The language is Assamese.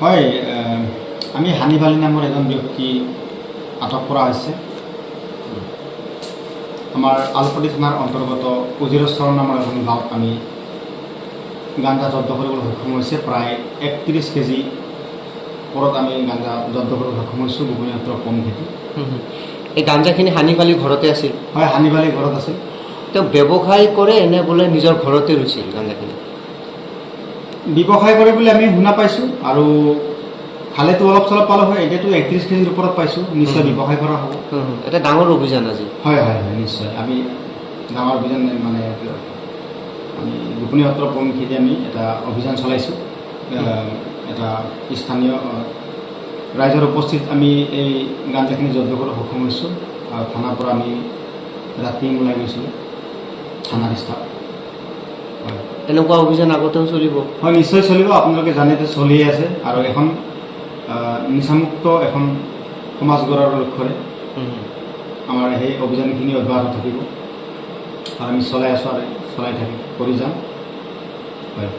হয়, আমি হানিফ আলী নামৰ এজন ব্যক্তি আটক কৰা হৈছে। আমাৰ আলপতি থানাৰ অন্তৰ্গত উজিৰস্বৰ নামৰ এখন গাঁৱত আমি গাঞ্জা জব্দ কৰিবলৈ সক্ষম হৈছে। প্ৰায় 31 কেজি ওপৰত আমি গাঞ্জা জব্দ কৰিবলৈ সক্ষম হৈছোঁ গোপনীয়ত্ব কম ভেটি। এই গাঞ্জাখিনি হানিফ আলী ঘৰতে আছিল? হয়, হানিফ আলী ঘৰত আছিল। তেওঁ ব্যৱসায় কৰে এনে বোলে নিজৰ ঘৰতে ৰুইছিল গাঞ্জাখিনি? ব্যৱসায় কৰে বুলি আমি শুনা পাইছোঁ, আৰু খালেতো অলপ চলপ পালোঁ হয়। এতিয়াতো 31 কেজিৰ ওপৰত পাইছোঁ, নিশ্চয় ব্যৱসায় কৰা হ'ব। এটা ডাঙৰ অভিযান আজি। হয় হয় হয়, নিশ্চয় আমি ডাঙৰ অভিযান, মানে আমি গোপনীয় সত্ৰ পমখেদি আমি এটা অভিযান চলাইছোঁ। এটা স্থানীয় ৰাইজৰ উপস্থিত আমি এই গাঞ্জাখিনি জব্দ কৰিবলৈ সক্ষম হৈছোঁ। আৰু থানাৰ পৰা আমি ৰাতি ওলাই গৈছিলোঁ, থানাৰ ষ্টাফ। হয়, এনেকুৱা অভিযান আগতেও চলিব? হয়, নিশ্চয় চলিব। আপোনালোকে জানে যে চলিয়ে আছে, আৰু এখন নিচামুক্ত এখন সমাজ গঢ়াৰ লক্ষ্যৰে আমাৰ সেই অভিযানখিনি অব্যাহত থাকিব, আৰু আমি চলাই আছোঁ আৰু চলাই থাকি কৰি যাম। হয়।